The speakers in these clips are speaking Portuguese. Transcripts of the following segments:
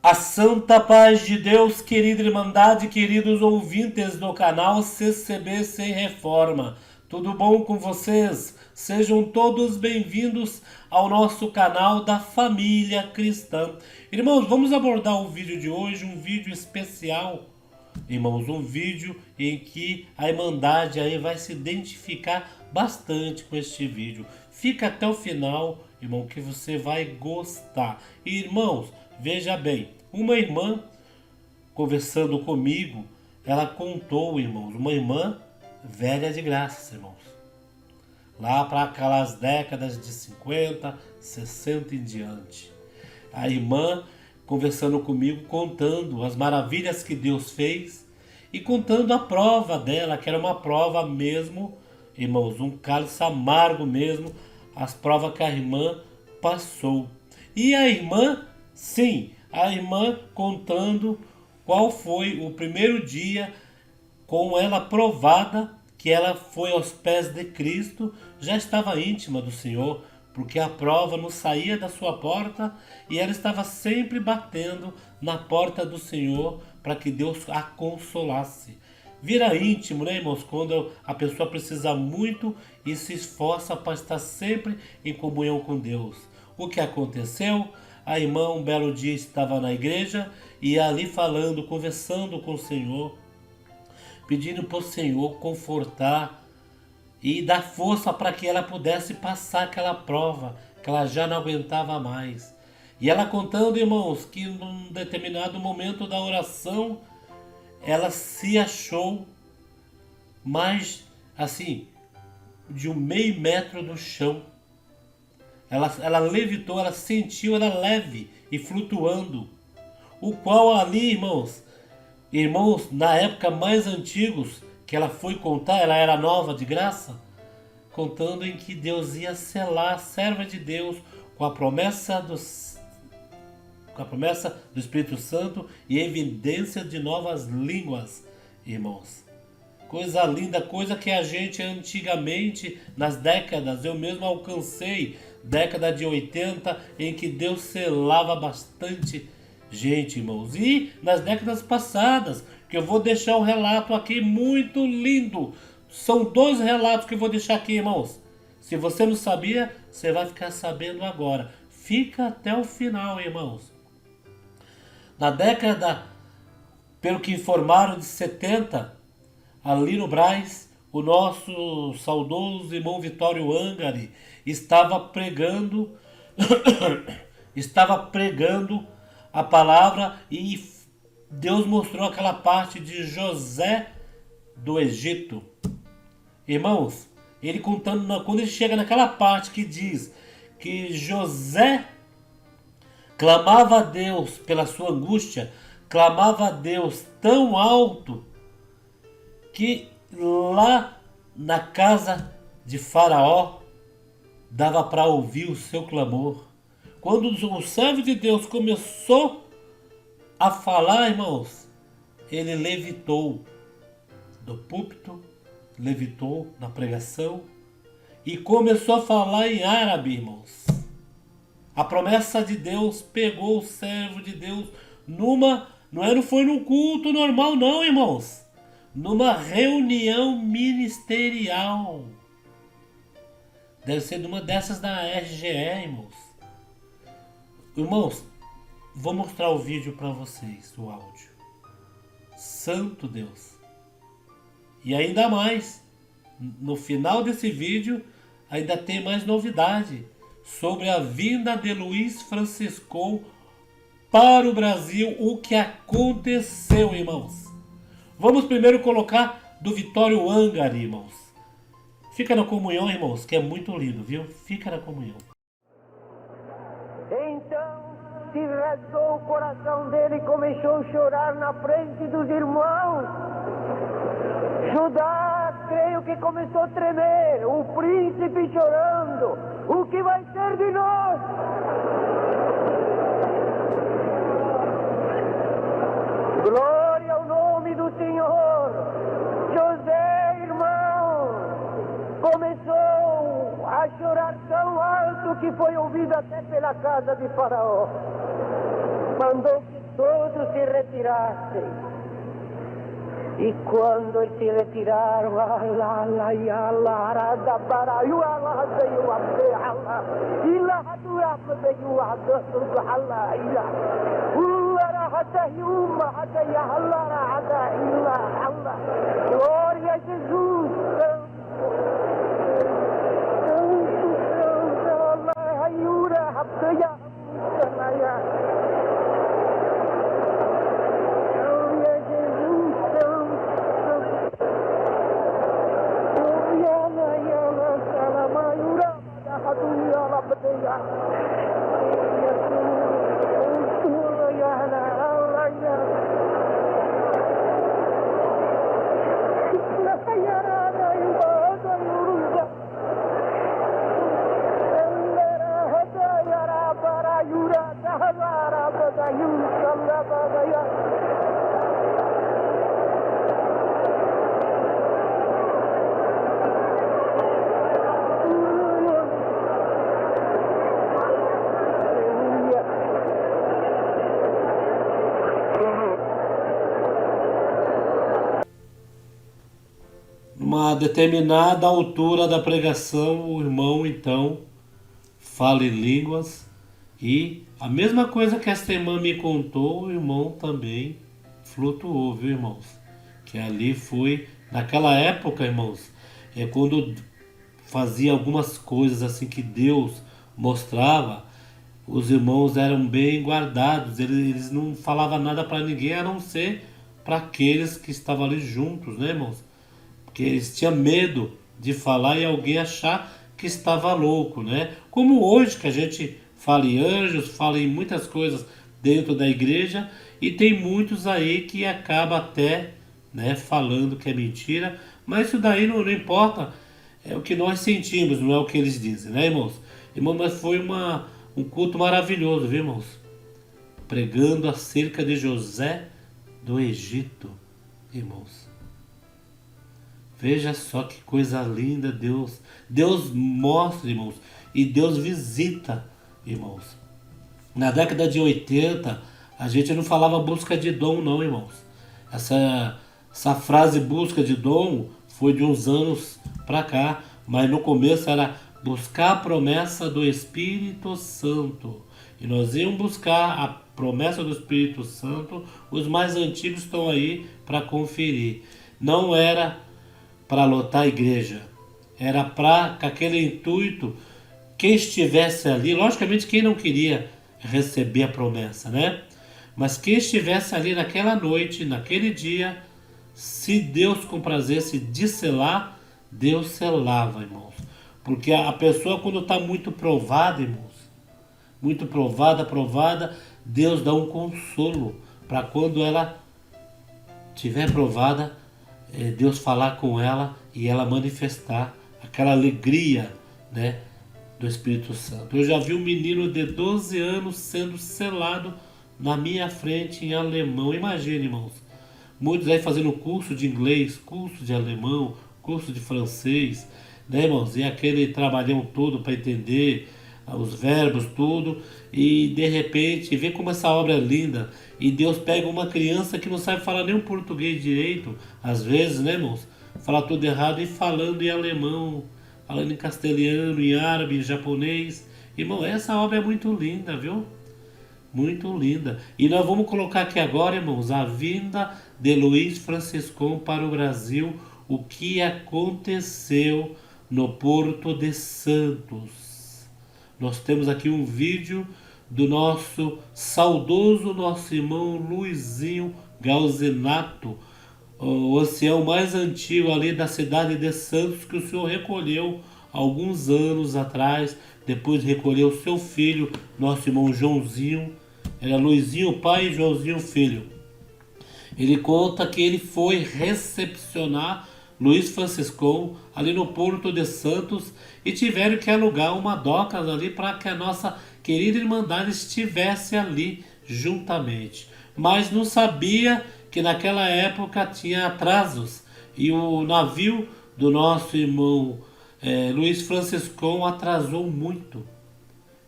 A santa paz de Deus, querida Irmandade, queridos ouvintes do canal CCB Sem Reforma. Tudo bom com vocês? Sejam todos bem-vindos ao nosso canal da família cristã. Irmãos, vamos abordar o vídeo de hoje, um vídeo especial. Irmãos, um vídeo em que a Irmandade aí vai se identificar bastante com este vídeo. Fica até o final, irmão, que você vai gostar. E, irmãos, veja bem, uma irmã conversando comigo, ela contou, irmãos, uma irmã velha de graça, irmãos. Lá para aquelas décadas de 50, 60 em diante. A irmã conversando comigo, contando as maravilhas que Deus fez e contando a prova dela, que era uma prova mesmo, irmãos, um cálice amargo mesmo, as provas que a irmã passou. E a irmã, sim, a irmã contando qual foi o primeiro dia com ela provada que ela foi aos pés de Cristo, já estava íntima do Senhor, porque a prova não saía da sua porta e ela estava sempre batendo na porta do Senhor para que Deus a consolasse. Vira íntimo, né, irmãos? Quando a pessoa precisa muito e se esforça para estar sempre em comunhão com Deus. O que aconteceu? A irmã um belo dia estava na igreja e ali falando, conversando com o Senhor, pedindo para o Senhor confortar e dar força para que ela pudesse passar aquela prova, que ela já não aguentava mais. E ela contando, irmãos, que num determinado momento da oração, ela se achou mais, assim, de 1/2 metro do chão. Ela levitou, ela sentiu, ela leve e flutuando. O qual ali, irmãos, na época mais antigos, que ela foi contar, ela era nova de graça, contando em que Deus ia selar a serva de Deus com a promessa do Espírito Santo e evidência de novas línguas, irmãos. Coisa linda, coisa que a gente antigamente, nas décadas, eu mesmo alcancei, década de 80, em que Deus selava bastante gente, irmãos. E nas décadas passadas, que eu vou deixar um relato aqui muito lindo. São 2 relatos que eu vou deixar aqui, irmãos. Se você não sabia, você vai ficar sabendo agora. Fica até o final, irmãos. Na década, pelo que informaram, de 70, ali no Brás, o nosso saudoso irmão Vitório Angari estava pregando, estava pregando a palavra e Deus mostrou aquela parte de José do Egito. Irmãos, ele contando, quando ele chega naquela parte que diz que José clamava a Deus pela sua angústia, clamava a Deus tão alto que lá na casa de Faraó dava para ouvir o seu clamor. Quando o servo de Deus começou a falar, irmãos, ele levitou do púlpito, levitou na pregação e começou a falar em árabe, irmãos. A promessa de Deus pegou o servo de Deus não foi num culto normal não, irmãos. Numa reunião ministerial. Deve ser numa dessas da RGE, irmãos. Irmãos, vou mostrar o vídeo para vocês, o áudio. Santo Deus. E ainda mais, no final desse vídeo, ainda tem mais novidade sobre a vinda de Luiz Francisco para o Brasil, o que aconteceu, irmãos. Vamos primeiro colocar do Vitório Angari, irmãos. Fica na comunhão, irmãos, que é muito lindo, viu? Fica na comunhão. Então se rasgou o coração dele e começou a chorar na frente dos irmãos. Judá, creio que começou a tremer, o príncipe chorando. O que vai ser de nós? Glória ao nome do Senhor. José, irmão, começou a chorar tão alto que foi ouvido até pela casa de Faraó. Mandou que todos se retirassem. E quando eles se retiraram, glória a Jesus, Numa determinada altura da pregação, o irmão então fala em línguas e a mesma coisa que esta irmã me contou, o irmão também flutuou, viu, irmãos? Que ali foi, naquela época, irmãos, quando fazia algumas coisas assim que Deus mostrava, os irmãos eram bem guardados, eles não falavam nada para ninguém a não ser para aqueles que estavam ali juntos, né, irmãos? Porque eles tinham medo de falar e alguém achar que estava louco, né? Como hoje que a gente fala em anjos, fala em muitas coisas dentro da igreja e tem muitos aí que acaba até, né, falando que é mentira, mas isso daí não importa, é o que nós sentimos, não é o que eles dizem, né, irmãos? Irmão, mas foi um culto maravilhoso, viu, irmãos? Pregando acerca de José do Egito, irmãos. Veja só que coisa linda Deus mostra, irmãos, e Deus visita, irmãos. Na década de 80, a gente não falava busca de dom, não, irmãos. Essa frase busca de dom foi de uns anos para cá, mas no começo era buscar a promessa do Espírito Santo. E nós íamos buscar a promessa do Espírito Santo, os mais antigos estão aí para conferir. Não era para lotar a igreja, era para com aquele intuito, quem estivesse ali, logicamente quem não queria receber a promessa, né? Mas quem estivesse ali naquela noite, naquele dia, se Deus comprazesse de selar, Deus selava, irmãos. Porque a pessoa quando está muito provada, irmãos, muito provada, Deus dá um consolo para quando ela estiver provada, Deus falar com ela e ela manifestar aquela alegria, né, do Espírito Santo. Eu já vi um menino de 12 anos sendo selado na minha frente em alemão. Imagine, irmãos, muitos aí fazendo curso de inglês, curso de alemão, curso de francês, né, irmãos? E aquele trabalhão todo para entender os verbos, tudo, e de repente vê como essa obra é linda, e Deus pega uma criança que não sabe falar nem o português direito, às vezes, né, irmãos? Fala tudo errado e falando em alemão, falando em castelhano, em árabe, em japonês. Irmão, essa obra é muito linda, viu? Muito linda. E nós vamos colocar aqui agora, irmãos, a vinda de Luiz Franciscão para o Brasil, o que aconteceu no Porto de Santos. Nós temos aqui um vídeo do nosso saudoso, nosso irmão Luizinho Galzinato, o ancião mais antigo ali da cidade de Santos, que o senhor recolheu alguns anos atrás, depois recolheu seu filho, nosso irmão Joãozinho, era Luizinho pai e Joãozinho filho. Ele conta que ele foi recepcionar Luiz Franciscão ali no Porto de Santos e tiveram que alugar uma docas ali para que a nossa querida Irmandade estivesse ali juntamente. Mas não sabia que naquela época tinha atrasos e o navio do nosso irmão Luiz Franciscão atrasou muito.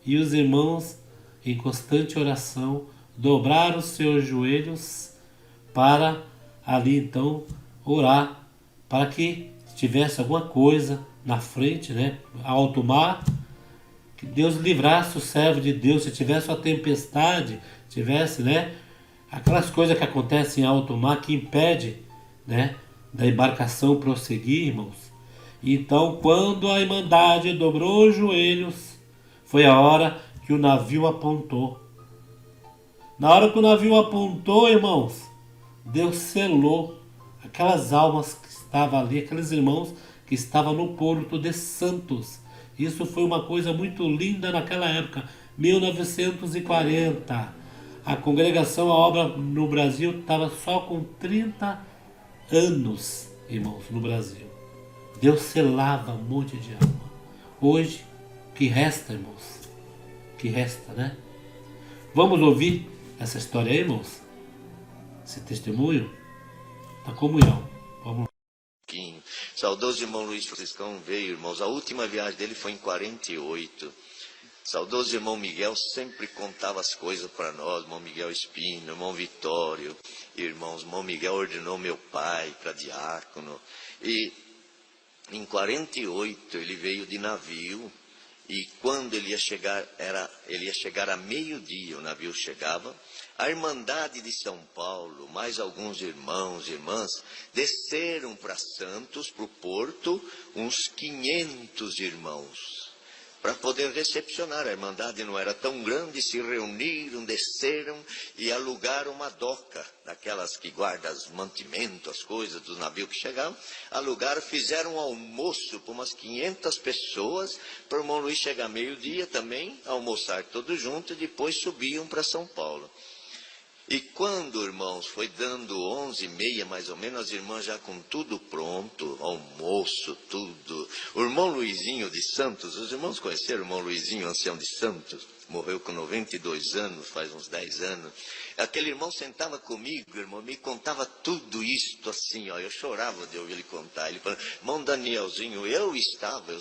E os irmãos, em constante oração, dobrar os seus joelhos para ali então orar, para que tivesse alguma coisa na frente, né, alto mar, que Deus livrasse o servo de Deus, se tivesse uma tempestade, tivesse, né, aquelas coisas que acontecem em alto mar que impede, né, da embarcação prosseguir, irmãos. Então, quando a Irmandade dobrou os joelhos, foi a hora que o navio apontou. Na hora que o navio apontou, irmãos, Deus selou aquelas almas que estavam ali, aqueles irmãos que estavam no Porto de Santos. Isso foi uma coisa muito linda naquela época, 1940. A congregação, a obra no Brasil estava só com 30 anos, irmãos, no Brasil. Deus selava um monte de alma. Hoje, o que resta, irmãos? O que resta, né? Vamos ouvir essa história aí, irmãos? Esse testemunho da comunhão. Vamos lá. Saudoso irmão Luiz Franciscão veio, irmãos. A última viagem dele foi em 48. Saudoso irmão Miguel sempre contava as coisas para nós. Irmão Miguel Espino, irmão Vitório, irmãos. Irmão Miguel ordenou meu pai para diácono. E em 48 ele veio de navio. E quando ele ia chegar a meio-dia, o navio chegava. A Irmandade de São Paulo, mais alguns irmãos e irmãs, desceram para Santos, para o porto, uns 500 irmãos, para poder recepcionar. A Irmandade não era tão grande, se reuniram, desceram e alugaram uma doca, daquelas que guardam os mantimentos, as coisas do navio que chegavam. Alugaram, fizeram um almoço para umas 500 pessoas, para o irmão Luiz chegar meio-dia também, almoçar todos juntos, e depois subiam para São Paulo. E quando, irmãos, foi dando 11h30, mais ou menos, as irmãs já com tudo pronto, almoço, tudo. O irmão Luizinho de Santos, os irmãos conheceram o irmão Luizinho, ancião de Santos? Morreu com 92 anos, faz uns 10 anos. Aquele irmão sentava comigo, irmão, me contava tudo isto assim, ó. Eu chorava de ouvir ele contar. Ele falou, irmão Danielzinho, eu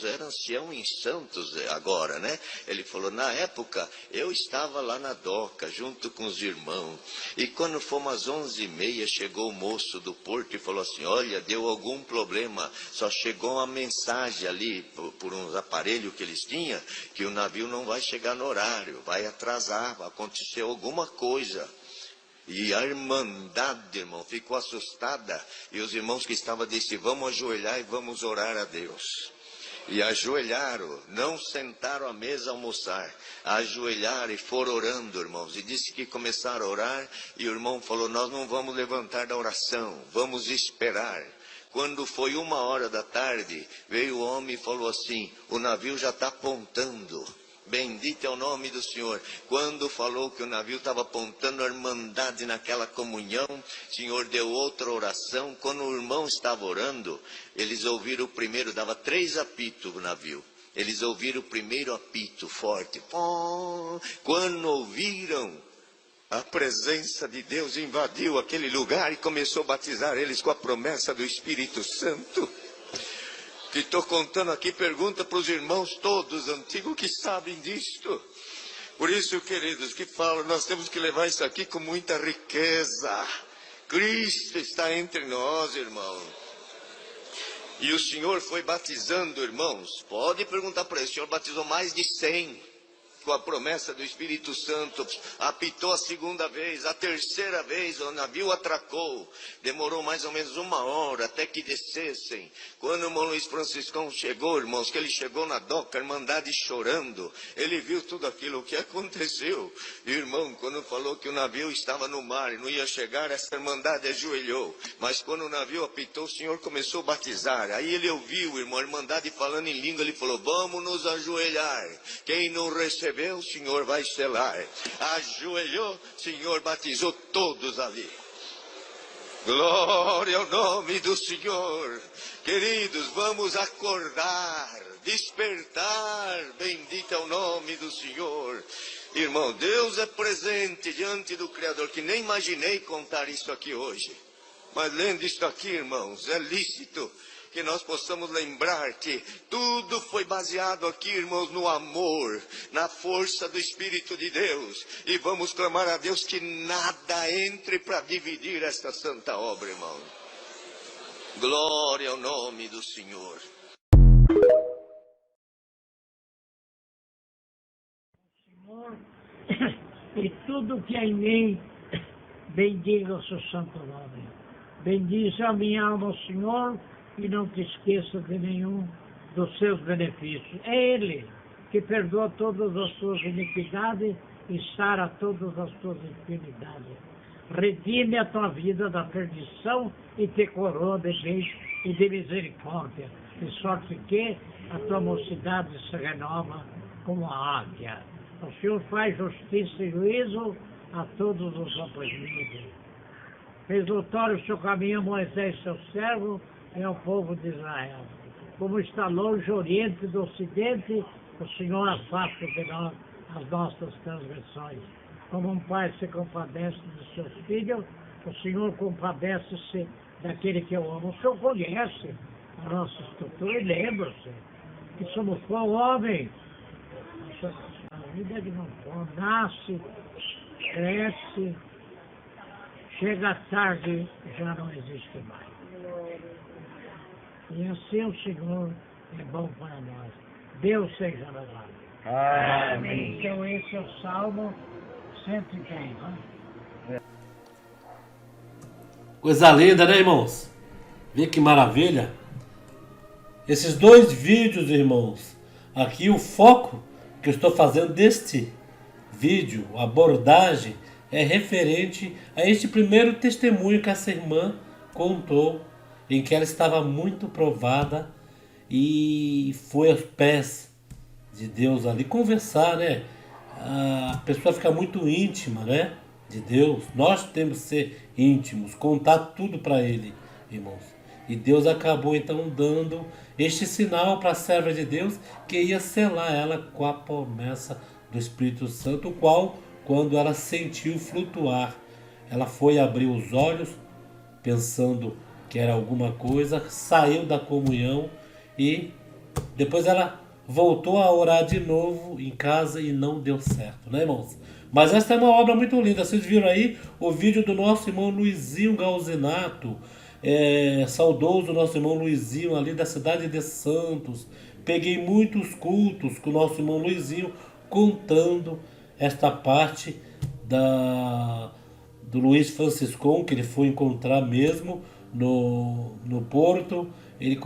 era ancião em Santos agora, né? Ele falou, na época, eu estava lá na doca, junto com os irmãos. E quando fomos às 11h30, chegou o moço do porto e falou assim, olha, deu algum problema. Só chegou uma mensagem ali, por uns aparelhos que eles tinham, que o navio não vai chegar no horário, vai atrasar, vai acontecer alguma coisa. E a Irmandade, irmão, ficou assustada. E os irmãos que estavam disseram, vamos ajoelhar e vamos orar a Deus. E ajoelharam, não sentaram à mesa a almoçar. Ajoelharam e foram orando, irmãos. E disse que começaram a orar. E o irmão falou, nós não vamos levantar da oração, vamos esperar. Quando foi 1h da tarde, veio o homem e falou assim, o navio já está apontando. Bendito é o nome do Senhor. Quando falou que o navio estava apontando a Irmandade naquela comunhão, o Senhor deu outra oração. Quando o irmão estava orando, eles ouviram o primeiro, dava 3 apitos o navio. Eles ouviram o primeiro apito forte. Quando ouviram, a presença de Deus invadiu aquele lugar e começou a batizar eles com a promessa do Espírito Santo. Que estou contando aqui, pergunta para os irmãos todos antigos que sabem disto. Por isso, queridos, que falam, nós temos que levar isso aqui com muita riqueza. Cristo está entre nós, irmão. E o Senhor foi batizando, irmãos. Pode perguntar para ele, o Senhor batizou mais de 100. Com a promessa do Espírito Santo, apitou a 2ª vez, a 3ª vez, o navio atracou, demorou mais ou menos 1 hora até que descessem. Quando o irmão Luiz Franciscão chegou, irmãos, que ele chegou na doca, a Irmandade chorando, ele viu tudo aquilo que aconteceu. E irmão, quando falou que o navio estava no mar e não ia chegar, essa Irmandade ajoelhou. Mas quando o navio apitou, o Senhor começou a batizar. Aí ele ouviu, irmão, a Irmandade falando em língua, ele falou, vamos nos ajoelhar. Quem não recebeu, o Senhor vai selar. Ajoelhou, o Senhor batizou todos ali. Glória ao nome do Senhor. Queridos, vamos acordar, despertar. Bendito é o nome do Senhor. Irmão, Deus é presente diante do Criador, que nem imaginei contar isso aqui hoje. Mas lendo isso aqui, irmãos, é lícito. que nós possamos lembrar que tudo foi baseado aqui, irmãos, no amor, na força do Espírito de Deus. E vamos clamar a Deus que nada entre para dividir esta santa obra, irmãos. Glória ao nome do Senhor. Senhor, e tudo que é em mim, bendiga o seu santo nome. Bendize a minha alma, Senhor, e não te esqueça de nenhum dos seus benefícios. É Ele que perdoa todas as tuas iniquidades e sara todas as tuas enfermidades. Redime a tua vida da perdição e te coroa de bem e de misericórdia, de sorte que a tua mocidade se renova como a águia. O Senhor faz justiça e juízo a todos os oprimidos. Fez notório o seu caminho a Moisés, seu servo, e ao povo de Israel. Como está longe o Oriente do Ocidente, o Senhor afasta de nós as nossas transgressões. Como um pai se compadece de seus filhos, o Senhor compadece-se daquele que eu amo. O Senhor conhece a nossa estrutura e lembra-se que somos só homem. A vida de não pode, nasce, cresce, chega tarde, já não existe mais. E assim o Senhor é bom para nós. Deus seja louvado. Amém. Então esse é o Salmo 110, né? Coisa linda, né, irmãos? Vê que maravilha. Esses dois vídeos, irmãos. Aqui o foco que eu estou fazendo deste vídeo, a abordagem, é referente a este primeiro testemunho que essa irmã contou, em que ela estava muito provada e foi aos pés de Deus ali conversar, né? A pessoa fica muito íntima, né? De Deus. Nós temos que ser íntimos, contar tudo para Ele, irmãos. E Deus acabou então dando este sinal para a serva de Deus, que ia selar ela com a promessa do Espírito Santo, o qual, quando ela sentiu flutuar, ela foi abrir os olhos, pensando que era alguma coisa, saiu da comunhão e depois ela voltou a orar de novo em casa e não deu certo, né, irmãos? Mas essa é uma obra muito linda. Vocês viram aí o vídeo do nosso irmão Luizinho Galzinato, saudoso nosso irmão Luizinho ali da cidade de Santos. Peguei muitos cultos com o nosso irmão Luizinho contando esta parte do Luiz Franciscon, que ele foi encontrar mesmo no Porto. Ele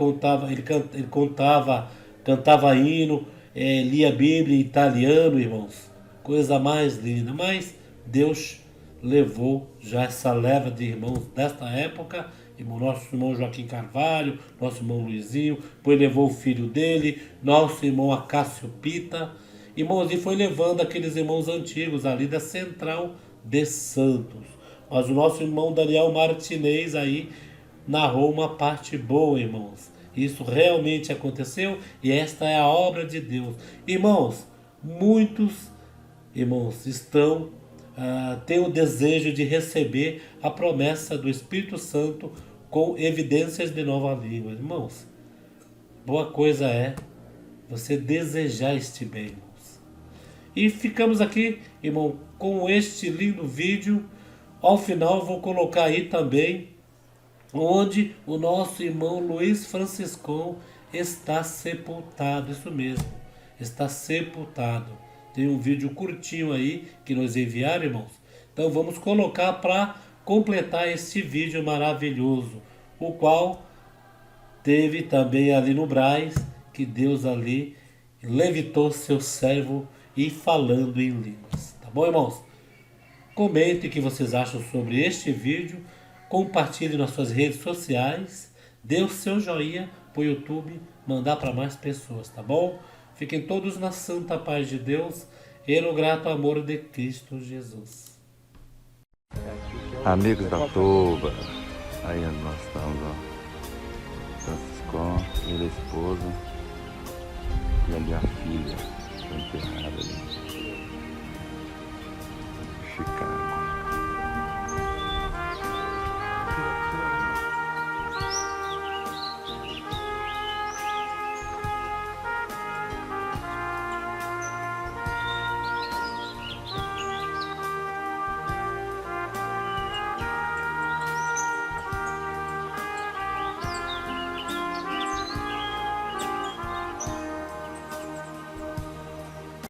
cantava hino, lia a Bíblia em italiano, irmãos. Coisa mais linda. Mas Deus levou já essa leva de irmãos desta época, nosso irmão Joaquim Carvalho, nosso irmão Luizinho, depois levou o filho dele, nosso irmão Acácio Pita, irmãos, e foi levando aqueles irmãos antigos ali da Central de Santos. Mas o nosso irmão Daniel Martinez aí narrou uma parte boa, irmãos. Isso realmente aconteceu e esta é a obra de Deus. Irmãos, muitos irmãos têm o desejo de receber a promessa do Espírito Santo com evidências de nova língua. Irmãos, boa coisa é você desejar este bem, irmãos. E ficamos aqui, irmão, com este lindo vídeo. Ao final vou colocar aí também onde o nosso irmão Luiz Franciscon está sepultado. Isso mesmo, está sepultado. Tem um vídeo curtinho aí que nos enviaram, irmãos. Então vamos colocar para completar este vídeo maravilhoso, o qual teve também ali no Braz, que Deus ali levitou seu servo e falando em línguas. Tá bom, irmãos? Comente o que vocês acham sobre este vídeo, compartilhe nas suas redes sociais, dê o seu joinha para o YouTube mandar para mais pessoas, tá bom? Fiquem todos na santa paz de Deus e no grato amor de Cristo Jesus. Amigos da Toba, aí nós estamos, ó, Franciscon, ele, a esposa e ali a filha, foi enterrada ali. Chicago.